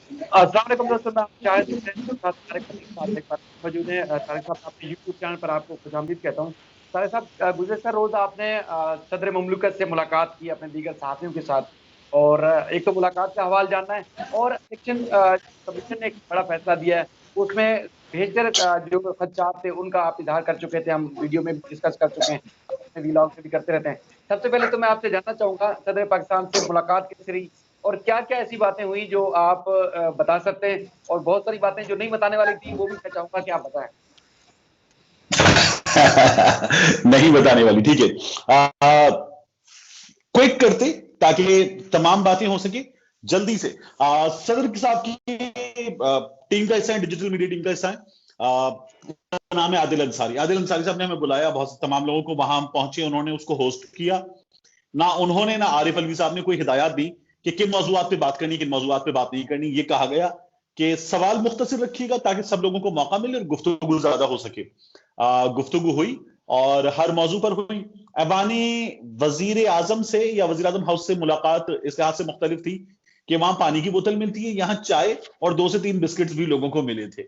अस्सलाम वालेकुम दोस्तों, मैं शाहिद हुसैन के साथ तारिक अली के साथ एक बार मौजूद है। तारिक साहब, मैं अपने यूट्यूब चैनल पर आपको खुशामदीद कहता हूँ। तारिक साहब, गुज़श्ता रोज़ आपने सदर मुमलिकत से मुलाकात की अपने दीगर सहाफ़ियों के साथ, और एक तो मुलाकात का अहवाल जानना है, और इलेक्शन कमीशन ने एक बड़ा फैसला दिया है, उसमें भेजकर जो खदशात थे उनका आप इज़हार कर चुके थे, हम वीडियो में भी डिस्कस कर चुके हैं, अपने व्लॉग में भी करते रहते हैं। सबसे पहले तो मैं आपसे जानना चाहूँगा, सदर पाकिस्तान से मुलाकात कैसी रही? और क्या-क्या ऐसी बातें हुई जो आप बता सकते हैं? और बहुत सारी बातें जो नहीं बताने वाली थी, वो भी मैं चाहूँगा कि आप बताएँ। नहीं बताने वाली, ठीक है। क्विक करते ताकि तमाम बातें हो सके जल्दी से। सदर साहब की टीम का हिस्सा है, डिजिटल मीडिया टीम का हिस्सा है। नाम है आदिल अंसारी। आदिल अंसारी साहब ने हमें बुलाया, बहुत तमाम लोगों को, वहां हम पहुंचे, उन्होंने उसको होस्ट किया। ना उन्होंने ना आरिफ अलवी साहब ने कोई हिदायत दी कि किन मौजूआत पे बात करनी, किन मौजूआत पे बात नहीं करनी। ये कहा गया कि सवाल मुख्तसर रखिएगा ताकि सब लोगों को मौका मिले और गुफ्तगू ज्यादा हो सके। गुफ्तगू हुई और हर मौजू पर हुई। ऐवानी वजीर आजम से या वजीर आजम हाउस से मुलाकात इस लिहाज से मुख्तलिफ थी कि वहां पानी की बोतल मिलती है, यहाँ चाय और 2 से 3 बिस्किट्स भी लोगों को मिले थे।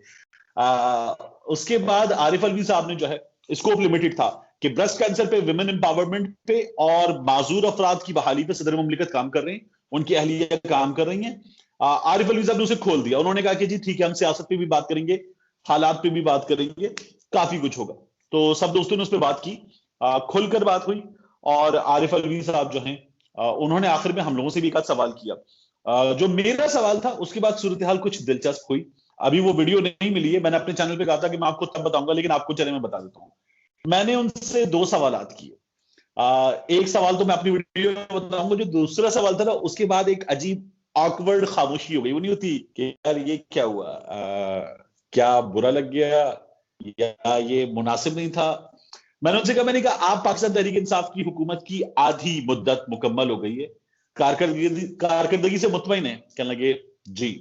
उसके बाद आरिफ अलवी साहब ने जो है, स्कोप लिमिटेड था कि ब्रेस्ट कैंसर पे, विमेन एम्पावरमेंट पे और माजूर अफराद की बहाली पे सदर मुमलिकत काम कर रहे हैं, उनकी अहलिया काम कर रही हैं। आरिफ अलवी साहब ने उसे खोल दिया, उन्होंने कहा कि जी ठीक है, हम सियासत पे भी बात करेंगे, हालात पे भी बात करेंगे, काफी कुछ होगा। तो सब दोस्तों ने उस पर बात की, खुलकर बात हुई। और आरिफ अलवी साहब जो हैं, उन्होंने आखिर में हम लोगों से भी एक आध सवाल किया। जो मेरा सवाल था उसके बाद सूरत हाल कुछ दिलचस्प हुई। अभी वो वीडियो नहीं मिली है, मैंने अपने चैनल पे कहा था कि मैं आपको तब बताऊंगा, लेकिन आपको चले मैं बता देता हूँ। मैंने उनसे 2 सवाल किए। एक सवाल तो मैं अपनी वीडियो में बताऊंगा, जो दूसरा सवाल था ना, उसके बाद एक अजीब ऑकवर्ड खामोशी हो गई। वो नहीं होती कि यार ये क्या हुआ, क्या बुरा लग गया या ये मुनासिब नहीं था। मैंने उनसे कहा, मैंने कहा आप पाकिस्तान तहरीक इंसाफ की हुकूमत की आधी मुद्दत मुकम्मल हो गई है, कारकर्दगी से मुतमईन है? कहने लगे जी।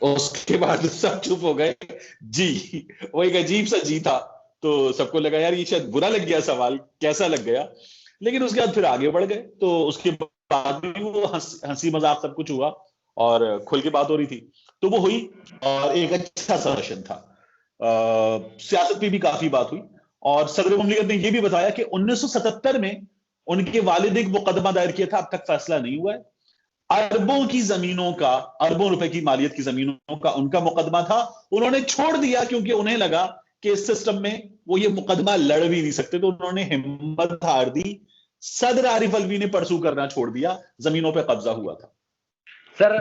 उसके बाद सब चुप हो गए। जी। वो एक अजीब सा जी था। तो सबको लगा यार ये शायद बुरा लग गया सवाल, कैसा लग गया। लेकिन उसके बाद फिर आगे बढ़ गए, तो उसके बाद भी वो हंसी मजाक सब कुछ हुआ और खुल के बात हो रही थी। तो वो हुई और एक अच्छा सा सेशन था। सियासत पे भी काफी बात हुई। और सदर मुमलिकत ने यह भी बताया कि 1977 में उनके वालिद एक मुकदमा दायर किया था, अब तक फैसला नहीं हुआ है। अरबों की जमीनों का, अरबों रुपए की मालियत की जमीनों का उनका मुकदमा था, उन्होंने छोड़ दिया क्योंकि उन्हें लगा कि इस सिस्टम में वो ये मुकदमा लड़ भी नहीं सकते, तो उन्होंने हिम्मत हार दी। सदर आरिफ अलवी ने परसू करना छोड़ दिया, जमीनों पर कब्जा हुआ था। सर,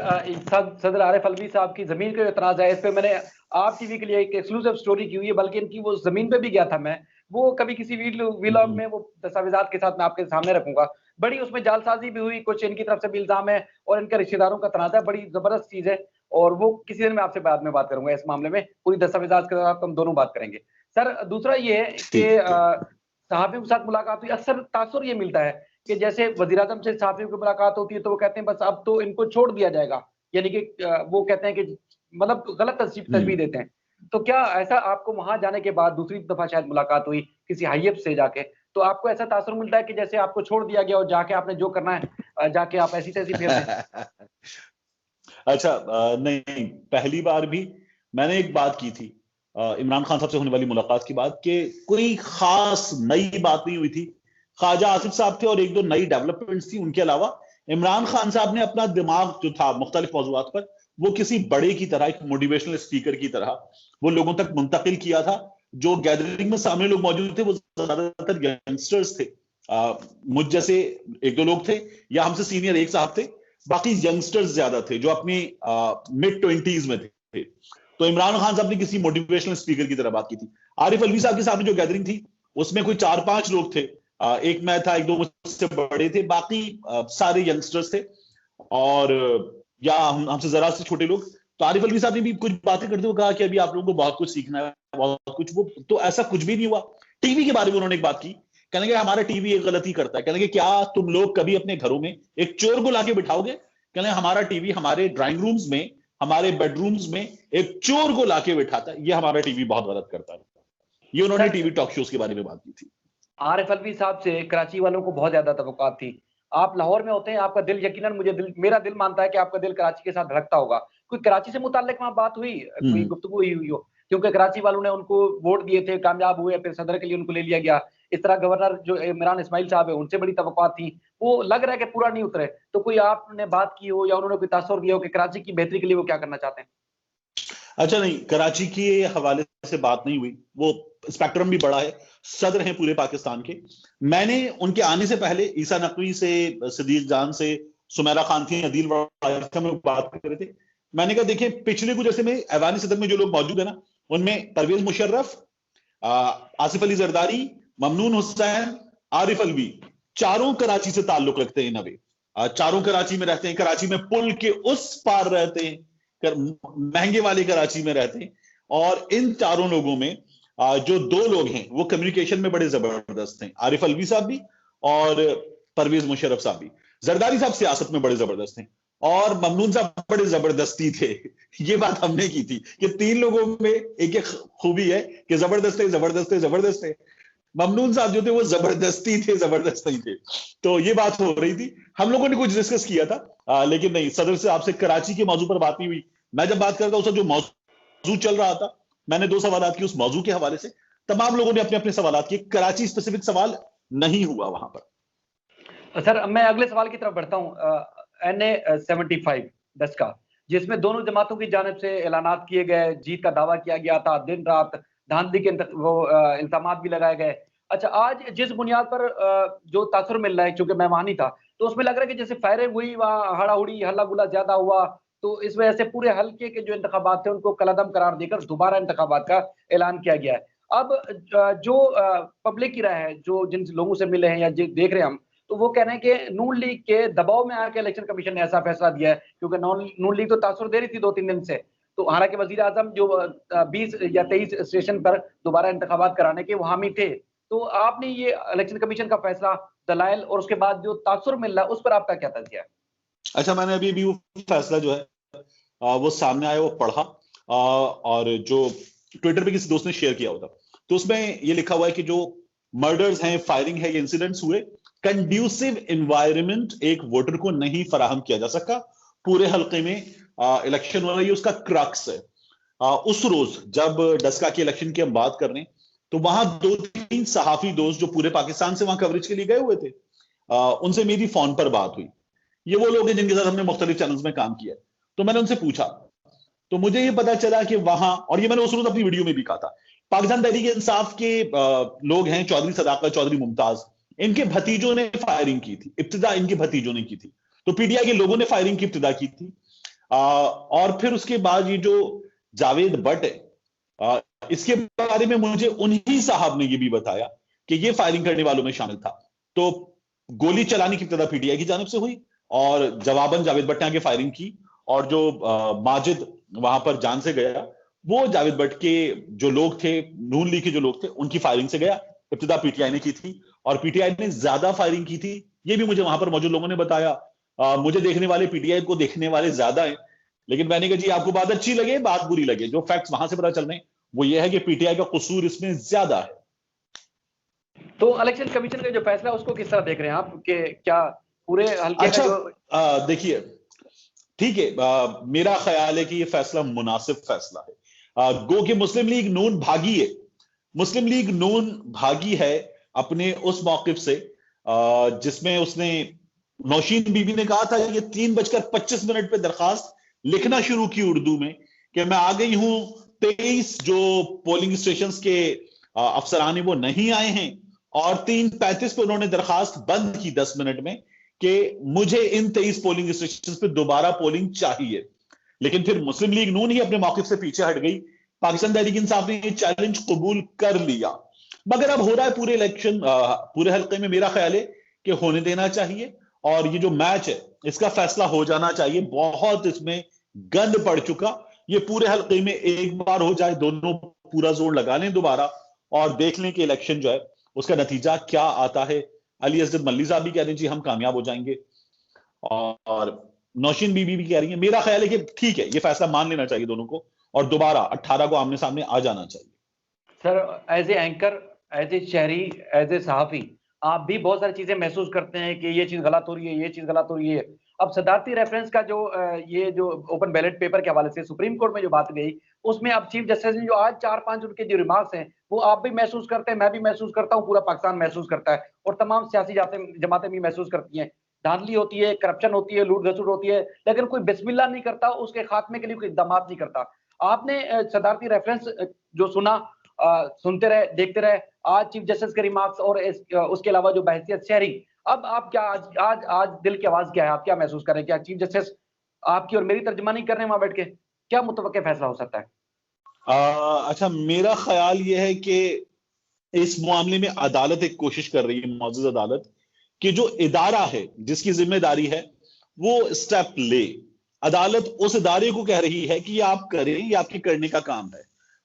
सदर आरिफ अलवी साहब की ज़मीन का जो एतराज़ है, इस पे मैंने आप टीवी के लिए एक एक्सक्लूसिव स्टोरी की हुई है, बल्कि इनकी वो ज़मीन पे भी गया था मैं। वो कभी किसी व्लॉग में वो दस्तावेज़ात के साथ मैं आपके सामने रखूँगा। बड़ी उसमें जालसाज़ी भी हुई, कुछ इनकी तरफ से भी इल्ज़ाम है और इनके रिश्तेदारों का तनाज़ा, बड़ी ज़बरदस्त चीज़ है, और वो किसी दिन मैं आपसे बाद में बात करूँगा इस मामले में, पूरी दस्तावेज़ात के साथ हम दोनों बात करेंगे। सर, दूसरा ये है कि ठीक है। सहाफ़ियों के साथ मुलाकात हुई, अक्सर तासुर ये मिलता है कि जैसे वज़ीर-ए-आज़म से सहाफ़ियों की मुलाकात होती है, तो वो कहते हैं बस अब तो इनको छोड़ दिया जाएगा। यानी कि वो कहते हैं कि मतलब गलत तशबीह देते हैं। तो क्या ऐसा आपको वहाँ जाने के बाद दूसरी दफ़ा शायद मुलाकात हुई किसी हाईएब से जाके, तो आपको ऐसा तासुर मिलता है कि जैसे आपको छोड़ दिया गया और जाके आपने जो करना है जाके आप ऐसी-तैसी फेर दें? अच्छा, नहीं, पहली बार भी मैंने एक बात की थी इमरान खान साहब से होने वाली मुलाकात की बात, कि कोई खास नई बात नहीं हुई थी। ख्वाजा आसिफ साहब थे और एक दो नई डेवलपमेंट्स थी, उनके अलावा इमरान खान साहब ने अपना दिमाग जो था मुख्तलिफ मौजूआत पर, वो किसी बड़े की तरह, एक मोटिवेशनल स्पीकर की तरह वो लोगों तक मुंतकिल किया था। जो गैदरिंग में सामने लोग मौजूद थे वो ज्यादातर यंगस्टर्स थे। मुझ जैसे एक दो लोग थे, या हमसे सीनियर एक साहब थे, बाकी यंगस्टर्स ज्यादा थे जो अपनी मिड 20s में थे। तो इमरान खान साहब ने किसी मोटिवेशनल स्पीकर की तरह बात की थी। आरिफ अलवी साहब के सामने जो गैदरिंग थी उसमें कोई 4-5 लोग थे। एक मैं था, एक दो मुझसे बड़े थे, बाकी सारे यंगस्टर्स थे। और या हमसे जरा से छोटे लोग। तो आरिफ अलवी साहब ने भी कुछ बातें करते हुए कहा कि अभी आप लोगों को बहुत कुछ सीखना है, बहुत कुछ। वो तो ऐसा कुछ भी नहीं हुआ। टीवी के बारे में उन्होंने एक बात की, कहने लगे हमारा टीवी एक गलती करता है। कहने लगे क्या तुम लोग कभी अपने घरों में एक चोर को लाके बिठाओगे? कहने हमारा टीवी हमारे ड्राइंग रूम्स में, हमारे बेडरूम्स में एक चोर को लाके बिठाता है, ये हमारा टीवी बहुत गलत करता है। ये उन्होंने सर, टीवी टॉक शोज के बारे में बात की थी। आरिफ अलवी साहब से कराची वालों को बहुत ज़्यादा तवक्कुआत थी। आप लाहौर में होते हैं, आपका दिल यकीनन मेरा दिल मानता है कि आपका दिल कराची के साथ धड़कता होगा। कोई कराची से मुताल्लिक वहाँ बात हुई, कोई हम्म। गुफ्तगू हुई हो? क्योंकि कराची वालों ने उनको वोट दिए थे, कामयाब हुए, फिर सदर के लिए उनको ले लिया गया। इस तरह गवर्नर जो इमरान इस्माइल साहब है, उनसे बड़ी तवक्कुआत थी, वो लग रहा है कि पूरा नहीं उतरे। तो कोई आपने बात की हो या उन्होंने कोई तासुर दिया हो कि कराची की बेहतरी के लिए वो क्या करना चाहते हैं? अच्छा, नहीं, कराची के हवाले से बात नहीं हुई। वो स्पेक्ट्रम भी बड़ा है, सदर हैं पूरे पाकिस्तान के। मैंने उनके आने से पहले ईसा नकवी से, सदीक जान से, सुमेरा खान थी, अदील वारिस का, में बात कर रहे थे। मैंने कहा देखिए, पिछले कुछ ऐसे में ऐवान सदर में जो लोग मौजूद है ना, उनमें परवेज मुशर्रफ, आसिफ अली जरदारी, ममनून हुसैन, आरिफ अलवी, चारों कराची से ताल्लुक रखते हैं। नवे चारों कराची में रहते हैं, कराची में पुल के उस पार रहते हैं, महंगे वाले कराची में रहते हैं। और इन चारों लोगों में जो दो लोग हैं वो कम्युनिकेशन में बड़े जबरदस्त हैं, आरिफ अलवी साहब भी और परवेज मुशर्रफ साहब भी। जरदारी साहब सियासत में बड़े जबरदस्त हैं और ममनून साहब बड़े जबरदस्ती थे। ये बात हमने की थी कि तीन लोगों में एक एक खूबी है कि जबरदस्त है, जबरदस्त है, जबरदस्त है। ममनून साहब जो थे वो जबरदस्ती थे, जबरदस्त नहीं थे। तो ये बात हो रही थी, हम लोगों ने कुछ डिस्कस किया था, लेकिन नहीं, सदर से आपसे कराची के मौजू पर बात नहीं हुई। मैं जब बात करता हूं, जो मौजू चल रहा था, मैंने दो सवाल किए उस मौजू के हवाले से। तमाम लोगों ने अपने अपने सवाल किए, कराची स्पेसिफिक सवाल नहीं हुआ वहां पर। सर, मैं अगले सवाल की तरफ बढ़ता हूँ। NA-75 डस्का, जिसमें दोनों जमातों की जानिब से ऐलानात किए गए, जीत का दावा किया गया था, दिन रात धांधली के इल्जामात भी लगाए गए। अच्छा, आज जिस बुनियाद पर जो तासुर मिल रहा है, चूंकि मैं वहां नहीं था, तो उसमें लग रहा है कि जैसे फायरिंग हुई, वहाँ हड़ाहुड़ी हल्ला गुला ज्यादा हुआ, तो इस वजह से पूरे हल्के के जो इंतखाबात थे उनको कलअदम करार देकर दोबारा इंतखाबात का ऐलान किया गया है। अब जो पब्लिक की राय है, जो जिन लोगों से मिले हैं या देख रहे हैं हम, तो वो कह रहे हैं कि नून लीग के दबाव में आकर इलेक्शन कमीशन ने ऐसा फैसला दिया है, क्योंकि नून लीग तो तासुर दे रही थी 2-3 दिन से। तो हालांकि वजीर आजम जो 20 या 23 स्टेशन पर दोबारा इंतखाबात कराने के वो हामी थे। तो आपने ये इलेक्शन कमीशन का फैसला, दलाइल और उसके बाद जो तासुर मिल रहा है, उस पर आपका क्या तजिया है? अच्छा, मैंने अभी भी वो फैसला जो है वो सामने आया, वो पढ़ा, और जो ट्विटर पे किसी दोस्त ने शेयर किया होता, तो उसमें ये लिखा हुआ है कि जो मर्डर्स हैं, फायरिंग है, ये इंसिडेंट्स हुए, कंड्यूसिव एनवायरनमेंट एक वोटर को नहीं फराहम किया जा सका। पूरे हल्के में इलेक्शन हो रहा है, उसका क्रक्स है। उस रोज जब डस्का के इलेक्शन की हम बात कर रहे हैं, तो वहां दो तीन सहाफी दोस्त जो पूरे पाकिस्तान से वहां कवरेज के लिए गए हुए थे, उनसे मेरी फोन पर बात हुई। ये वो लोग हैं जिनके साथ हमने मुख्तलिफ चैनल्स में काम किया है। तो मैंने उनसे पूछा, तो मुझे ये पता चला कि वहां, और ये मैंने उस रोज अपनी वीडियो में भी कहा था, पाकिस्तान तहरीक इंसाफ के लोग हैं, चौधरी सदाकत, चौधरी मुमताज, इनके भतीजों ने फायरिंग की थी, इब्तिदा इनके भतीजों ने की थी। तो पीटीआई के लोगों ने फायरिंग की इब्तिदा की थी। और फिर उसके बाद ये जो जावेद भट्ट है, इसके बारे में मुझे उन्हीं साहब ने ये भी बताया कि ये फायरिंग करने वालों में शामिल था। तो गोली चलाने की इब्तिदा पीटीआई की जानिब से हुई और जवाबन जावेद भट्ट ने आगे फायरिंग की, और जो माजिद वहां पर जान से गया, वो जावेद भट्ट के जो लोग थे, नून लीग के जो लोग थे, उनकी फायरिंग से गया। इब्तिदा पीटीआई ने की थी और पीटीआई ने ज्यादा फायरिंग की थी, ये भी मुझे वहां पर मौजूद लोगों ने बताया। मुझे देखने वाले, पीटीआई को देखने वाले ज्यादा हैं, लेकिन मैंने कहा जी, आपको बात अच्छी लगे, बात बुरी लगे, जो फैक्ट्स वहां से पता चल रहे हैं वो ये है कि पीटीआई का कसूर इसमें ज्यादा है। तो इलेक्शन कमीशन का जो फैसला है, उसको किस तरह देख रहे हैं आप, कि क्या पूरे हल्के का अच्छा, जो देखिए, ठीक है, मेरा ख्याल है कि यह फैसला मुनासिब फैसला है। गो कि मुस्लिम लीग नून भागी है, मुस्लिम लीग नून भागी है अपने उस मौकिफ से, जिसमें उसने, नौशीन बीबी ने कहा था कि 3:25 पे दरखास्त लिखना शुरू की उर्दू में कि मैं आ गई हूं, 23 जो पोलिंग स्टेशन के अफसरान है वो नहीं आए हैं, और 3:35 पे उन्होंने दरखास्त बंद की 10 मिनट में कि मुझे इन 23 पोलिंग स्टेशन पे दोबारा पोलिंग चाहिए। लेकिन फिर मुस्लिम लीग नून ही अपने मौकिफ से पीछे हट गई। पाकिस्तान तहरीक इंसाफ ने ये चैलेंज कबूल कर लिया। मगर अब हो रहा है पूरे इलेक्शन, पूरे हल्के में, मेरा ख्याल है कि होने देना चाहिए, और ये जो मैच है इसका फैसला हो जाना चाहिए। बहुत इसमें गंद पड़ चुका, ये पूरे हल्के में एक बार हो जाए, दोनों पूरा जोर लगा लें दोबारा, और देख लें कि इलेक्शन जो है उसका नतीजा क्या आता है। अली असद मल्ली साहब भी कह रहे हैं जी हम कामयाब हो जाएंगे, और नौशीन बीबी भी कह रही है। मेरा ख्याल है कि ठीक है, ये फैसला मान लेना चाहिए दोनों को, और दोबारा 18 को आमने सामने आ जाना चाहिए। Sir, as a anchor, as a शहरी, एज ए सहाफी, आप भी बहुत सारी चीजें महसूस करते हैं कि ये चीज गलत हो रही है, ये चीज गलत हो रही है। अब सदारती रेफरेंस का जो ये जो ओपन बैलेट पेपर के हवाले से सुप्रीम कोर्ट में जो बात गई, उसमें अब चीफ जस्टिस ने जो आज 4-5 उनके जो रिमार्क्स हैं, वो आप भी महसूस करते हैं, मैं भी महसूस करता हूँ, पूरा पाकिस्तान महसूस करता है और तमाम सियासी जमातें भी महसूस करती हैं। धांधली होती है, करप्शन होती है, लूट-घसुट होती है, लेकिन कोई बिस्मिल्लाह नहीं करता, उसके खात्मे के लिए कोई इक़दामात नहीं करता। आपने सदारती रेफरेंस जो सुना, सुनते रहे, देखते रहे, आज चीफ जस्टिस के रिमार्क्स और उसके अलावा जो बहसियत शहरी, अब आप क्या आज दिल की आवाज क्या है? आप क्या महसूस कर रहे हैं? क्या चीफ जस्टिस आपकी और मेरी तर्जुमानी कर रहे हैं वहां बैठ के? क्या मुतवक्के फैसला हो सकता है? अच्छा, मेरा ख्याल यह है कि इस मामले में अदालत एक कोशिश कर रही है, मौजूद अदालत, कि जो इदारा है जिसकी जिम्मेदारी है वो स्टेप ले। अदालत उस इदारे को कह रही है कि ये आप करें, ये आपके करने का काम है।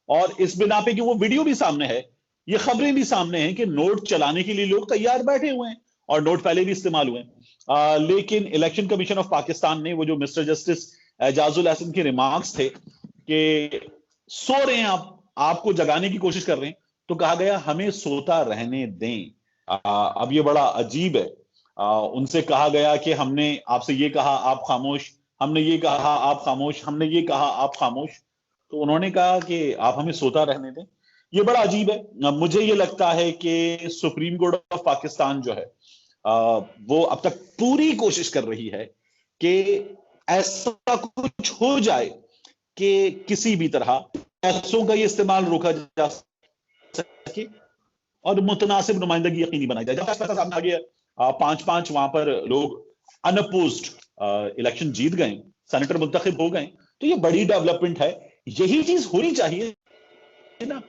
और इस बिना पे कि वो वीडियो भी सामने है, ये खबरें भी सामने हैं कि नोट चलाने के लिए लोग तैयार बैठे हुए हैं और नोट पहले भी इस्तेमाल हुए हैं। लेकिन इलेक्शन कमीशन ऑफ पाकिस्तान ने वो जो मिस्टर जस्टिस एजाजुल हसन के रिमार्क्स थे कि सो रहे हैं आपको जगाने की कोशिश कर रहे हैं, तो कहा गया हमें सोता रहने दें। अब ये बड़ा अजीब है। उनसे कहा गया कि हमने आपसे ये कहा आप खामोश, हमने ये कहा आप खामोश, हमने ये कहा आप खामोश, तो उन्होंने कहा कि आप हमें सोता रहने दें। ये बड़ा अजीब है। मुझे ये लगता है कि सुप्रीम कोर्ट ऑफ पाकिस्तान जो है वो अब तक पूरी कोशिश कर रही है कि ऐसा कुछ हो जाए कि किसी भी तरह पैसों का ये इस्तेमाल रोका जा सके और मुतनासिब नुमाइंदगी यकीनी बनाई जाए। जब पैसा सामने आ गया, 5-5 वहां पर लोग अनअपोज्ड इलेक्शन जीत गए, सेनेटर मुंतखब हो गए, तो ये बड़ी डेवलपमेंट है। यही चीज होनी चाहिए ना।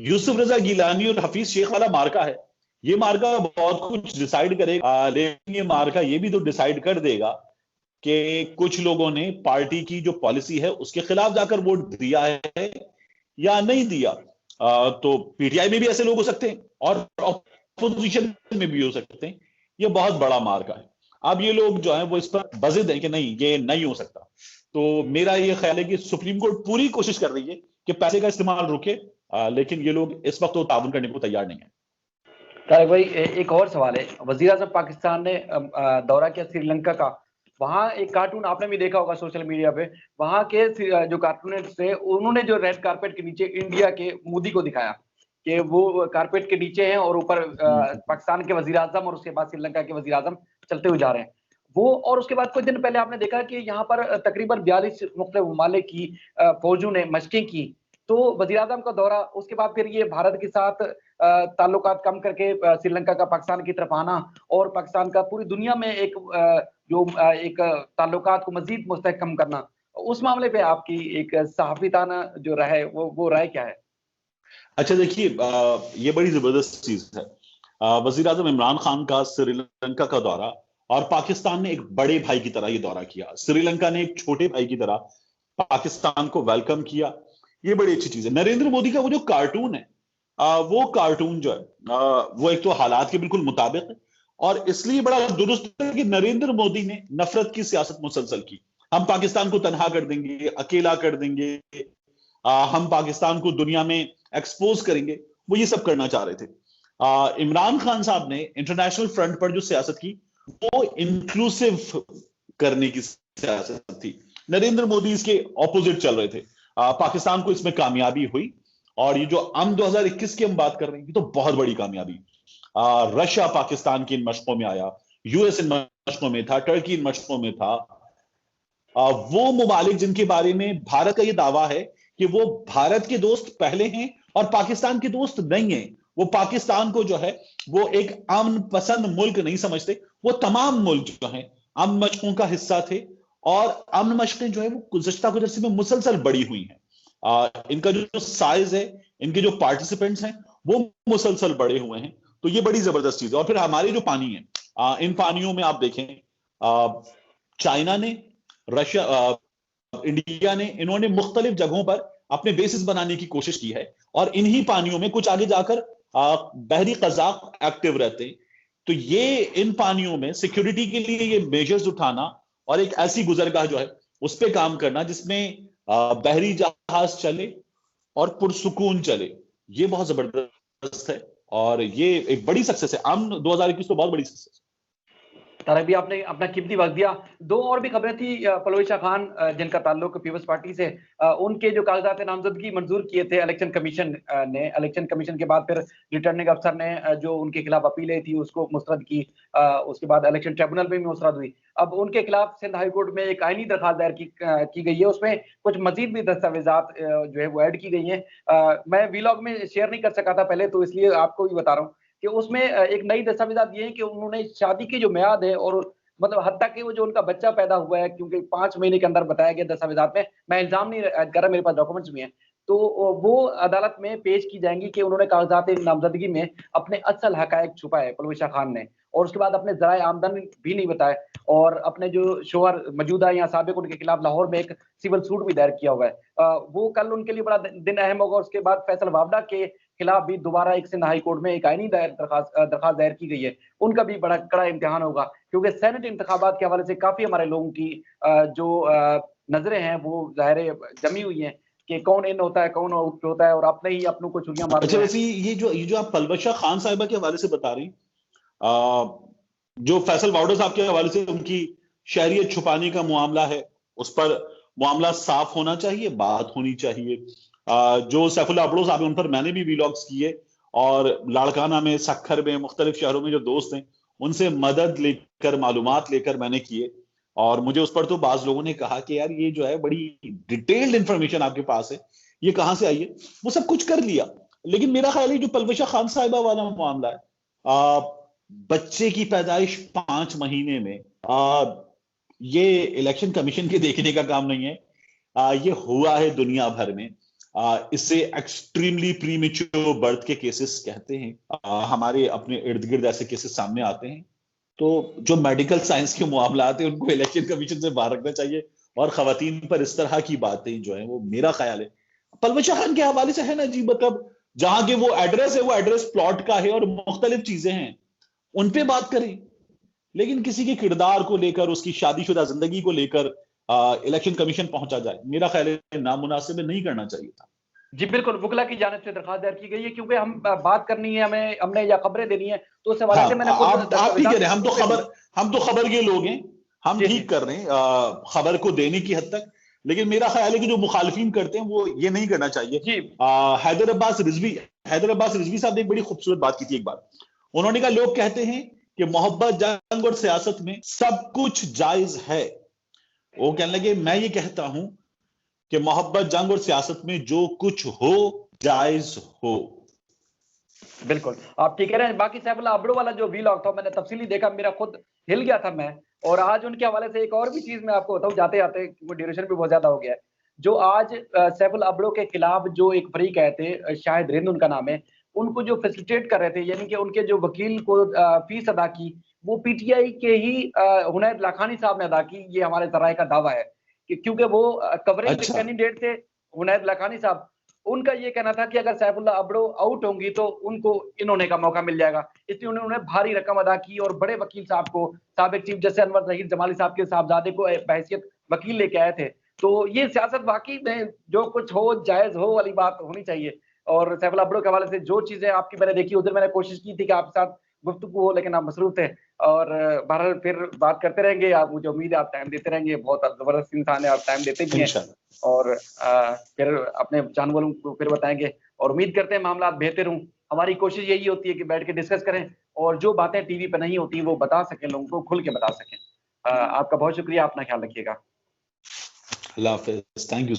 यूसुफ रजा गिलानी और हफीज शेख वाला मार्का है, ये मार्का बहुत कुछ डिसाइड करेगा, लेकिन ये मार्का ये भी तो डिसाइड कर देगा कि कुछ लोगों ने पार्टी की जो पॉलिसी है उसके खिलाफ जाकर वोट दिया है या नहीं दिया। तो पीटीआई में भी ऐसे लोग हो सकते हैं और अपोजिशन में भी हो सकते हैं। ये बहुत बड़ा मार्का है। अब ये लोग जो है वो इस पर बजिद हैं कि नहीं, ये नहीं हो सकता। तो मेरा ये ख्याल है कि सुप्रीम कोर्ट पूरी कोशिश कर रही है कि पैसे का इस्तेमाल रुके, लेकिन ये लोग इस वक्त तो ताउन करने को तैयार नहीं है। तारिक भाई, एक और सवाल है। वजीर आजम पाकिस्तान ने दौरा किया श्रीलंका का। वहाँ एक कार्टून आपने भी देखा होगा सोशल मीडिया पे, वहाँ के जो कार्टूनिस्ट थे उन्होंने जो रेड कारपेट के नीचे इंडिया के मोदी को दिखाया कि वो कारपेट के नीचे हैं और ऊपर पाकिस्तान के वजीर आजम और उसके बाद श्रीलंका के वजीर आजम चलते हुए जा रहे हैं वो। और उसके बाद कुछ दिन पहले आपने देखा कि यहाँ पर तकरीबन 42 मुख्तलिफ ममालिक की फौजों ने मशकें की। तो वजीर आजम का दौरा, उसके बाद फिर ये भारत के साथ ताल्लुकात कम करके श्रीलंका का पाकिस्तान की तरफ आना और पाकिस्तान का पूरी दुनिया में एक ताल्लुकात को मजीद मुस्तहकम करना, उस मामले पे आपकी एक सहाफिताना जो राय है वो राय क्या है? अच्छा देखिए, ये बड़ी जबरदस्त चीज है। वजीर आजम इमरान खान का श्रीलंका का दौरा, और पाकिस्तान ने एक बड़े भाई की तरह ये दौरा किया, श्रीलंका ने एक छोटे भाई की तरह पाकिस्तान को वेलकम किया। ये बड़ी अच्छी चीज है। नरेंद्र मोदी का वो जो कार्टून है, वो कार्टून जो है वो एक तो हालात के बिल्कुल मुताबिक है और इसलिए बड़ा दुरुस्त है कि नरेंद्र मोदी ने नफरत की सियासत मुसलसल की। हम पाकिस्तान को तनहा कर देंगे, अकेला कर देंगे, हम पाकिस्तान को दुनिया में एक्सपोज करेंगे, वो ये सब करना चाह रहे थे। इमरान खान साहब ने इंटरनेशनल फ्रंट पर जो सियासत की वो इंक्लूसिव करने की सियासत थी। नरेंद्र मोदी इसके ऑपोजिट चल रहे थे। पाकिस्तान को इसमें कामयाबी हुई और ये जो अम 2021 की हम बात कर रहे हैं, ये तो बहुत बड़ी कामयाबी। रशिया पाकिस्तान की इन मशकों में आया, यूएस इन मशकों में था, टर्की इन मशकों में था। वो ममालिक जिनके बारे में भारत का ये दावा है कि वो भारत के दोस्त पहले हैं और पाकिस्तान के दोस्त नहीं है, वो पाकिस्तान को जो है वो एक अमन पसंद मुल्क नहीं समझते, वो तमाम मुल्क जो है अमन मशकों का हिस्सा थे और अमन मशकें जो है वो गुज़श्ता कुछ अरसे में मुसलसल बड़ी हुई हैं। इनका जो साइज है, इनके जो पार्टिसिपेंट्स हैं वो मुसलसल बड़े हुए हैं। तो ये बड़ी जबरदस्त चीज है। और फिर हमारे जो पानी है, इन पानियों में आप देखें, चाइना ने, रशिया, इंडिया ने, इन्होंने मुख्तलिफ जगहों पर अपने बेसिस बनाने की कोशिश की है और इन्हीं पानियों में कुछ आगे जाकर बहरी कज़ाक एक्टिव रहते हैं। तो ये इन पानियों में सिक्योरिटी के लिए ये मेजर्स उठाना और एक ऐसी गुजरगाह जो है उस पर काम करना जिसमें बहरी जहाज चले और पुरसुकून चले, ये बहुत जबरदस्त है। और ये एक बड़ी सक्सेस है। आम 2021 तो बहुत बड़ी सक्सेस। तारा भी आपने अपना कीमती वक्त दिया। दो और भी खबरें थी, परवेश खान जिनका ताल्लुक पीपल्स पार्टी से, उनके जो कागजात नामजदगी मंजूर किए थे इलेक्शन कमीशन ने, इलेक्शन कमीशन के बाद फिर रिटर्निंग अफसर ने जो उनके खिलाफ अपीलें थी उसको मुस्तरद की, उसके बाद इलेक्शन ट्रिब्यूनल में भी मुस्तरद हुई। अब उनके खिलाफ सिंध हाई कोर्ट में एक आईनी दरखास्त दायर की गई है, उसमें कुछ मजीद भी दस्तावेजात जो है वो ऐड की गई हैं। मैं वीलॉग में शेयर नहीं कर सका था पहले, तो इसलिए आपको भी बता रहा हूँ कि उसमें एक नई दस्तावेजात ये है कि उन्होंने शादी की जो मियाद है और मतलब हत्ता कि वो जो उनका बच्चा पैदा हुआ है, क्योंकि 5 महीने के अंदर बताया गया दस्तावेजात में, मैं इल्जाम नहीं कर रहा, मेरे पास डॉक्यूमेंट्स भी हैं, तो वो अदालत में पेश की जाएंगी कि उन्होंने कागजात नामजदगी में अपने असल हकायक छुपाए परवेशा खान ने, और उसके बाद अपने जराए आमदन भी नहीं बताए, और अपने जो शोहर मौजूदा या साबिक उनके खिलाफ लाहौर में एक सिविल सूट भी दायर किया हुआ है। वो कल उनके लिए बड़ा दिन अहम होगा। उसके बाद फैसल वावडा के खिलाफ भी दोबारा एक सिंध हाई कोर्ट में एक आईनी दरखास्त दायर की गई है, उनका भी बड़ा कड़ा इम्तिहान होगा, क्योंकि सेनेट इंतखाबात के हवाले से काफी हमारे लोगों की जो नजरें हैं वो जाहिर जमी हुई हैं कि कौन इन होता है, कौन आउट होता है, और अपने ही अपनों को छुरियां मारते अच्छा, हैं। वैसे ये जो आप पलवशा खान साहिबा के हवाले से बता रही, जो फैसल वाउडा साहब के हवाले से उनकी शहरियत छुपाने का मामला है, उस पर मामला साफ होना चाहिए, बात होनी चाहिए। जो सैफुल्लाह अबड़ो साहब हैं, उन पर मैंने भी वीलॉग्स किए, और लाड़काना में, सखर में, मुख्तलिफ शहरों में जो दोस्त हैं उनसे मदद लेकर, मालूमात लेकर मैंने किए, और मुझे उस पर तो बाज लोगों ने कहा कि यार ये जो है बड़ी डिटेल्ड इंफॉर्मेशन आपके पास है, ये कहां से आई है। वो सब कुछ कर लिया, लेकिन मेरा ख्याल है जो पलवशा खान साहिबा वाला मामला है, बच्चे की पैदाइश 5 महीने में, ये इलेक्शन कमीशन के देखने का काम नहीं है। ये हुआ है दुनिया भर में। इससे एक्सट्रीमली प्रीमेच्योर बर्थ के केसेस कहते हैं। हमारे अपने इर्द गिर्द ऐसे केसेस सामने आते हैं। तो जो मेडिकल साइंस के मामला आते हैं उनको इलेक्शन कमीशन से बाहर रखना चाहिए, और खवातीन पर इस तरह की बातें जो है वो, मेरा ख्याल है पलवशा खान के हवाले से है ना जी, मतलब जहां के वो एड्रेस है, वो एड्रेस प्लॉट का है और मुख्तलिफ चीजें हैं, उन पे बात करें। लेकिन किसी के किरदार को लेकर, उसकी शादीशुदा जिंदगी को लेकर इलेक्शन कमीशन पहुंचा जाए, मेरा ख्याल है नामुनासिब, नहीं करना चाहिए था। जी बिल्कुल, वुकला की जानिब से दरखास्त दायर की गई है, क्योंकि हम बात करनी है, हमें हमने या खबरें देनी है, तो उस हवाले हाँ, से मैंने खुद आप ठीक कह रहे हैं, दस्तावेजात हम तो खबर के लोग हैं, हम जी जी ठीक कर रहे हैं खबर को देने की हद तक। लेकिन मेरा ख्याल है कि जो मुखालिफिन करते हैं वो ये नहीं करना चाहिए। जी हैदर अब्बास रिजवी साहब ने एक बड़ी खूबसूरत बात की थी एक बार। उन्होंने कहा, लोग कहते हैं कि मोहब्बत, जंग और सियासत में सब कुछ जायज है। वो कहने लगे, मैं ये कहता हूं कि मोहब्बत, जंग और सियासत में जो कुछ हो जायज हो। बिल्कुल, आप ठीक कह रहे हैं। बाकी सैफुल्लाह अबड़ो वाला जो वीलॉग था, मैंने तफसीली देखा, मेरा खुद हिल गया था मैं। और आज उनके हवाले से एक और भी चीज मैं आपको बताऊं जाते जाते, वो ड्यूरेशन भी बहुत ज्यादा हो गया है। जो आज सैफुल्लाह अबड़ो के खिलाफ जो एक फरीक आए थे, शाहिद रिंद उनका नाम है, उनको जो फैसिलिटेट कर रहे थे, यानी कि उनके जो वकील को फीस अदा की, वो पीटीआई के ही हुनैद लाखानी साहब ने अदा की, ये हमारे जराए का दावा है कि क्योंकि वो कवरेज अच्छा, कैंडिडेट थे हुनैद लाखानी साहब। उनका ये कहना था कि अगर सैफुल्लाह अबड़ो आउट होंगी तो उनको इन होने का मौका मिल जाएगा, इसलिए उन्होंने भारी रकम अदा की और बड़े वकील साहब को, साबिक चीफ जस्टिस अनवर जहीर जमाली साहब के साहबजादे को बहैसियत वकील लेके आए थे। तो ये सियासत वाकई में जो कुछ हो जायज हो वाली बात होनी चाहिए। और सैफुल्लाह अबड़ो के हवाले से जो चीजें आपकी मैंने देखी, उधर मैंने कोशिश की थी कि आपके साथ गुफ्तगू हो, लेकिन आप मसरूफ थे। और बहरहाल फिर बात करते रहेंगे, आप, मुझे उम्मीद है आप टाइम देते रहेंगे, बहुत जबरदस्त इंसान है, आप टाइम देते भी हैं। इंशाल्लाह। और फिर अपने जानने वालों को फिर बताएंगे, और उम्मीद करते हैं मामला बेहतर हों। हमारी कोशिश यही होती है कि बैठ के डिस्कस करें, और जो बातें टीवी पे नहीं होती वो बता सकें, लोगों को खुल के बता सकें। आपका बहुत शुक्रिया, अपना ख्याल रखिएगा। अल्लाह हाफिज, थैंक यू।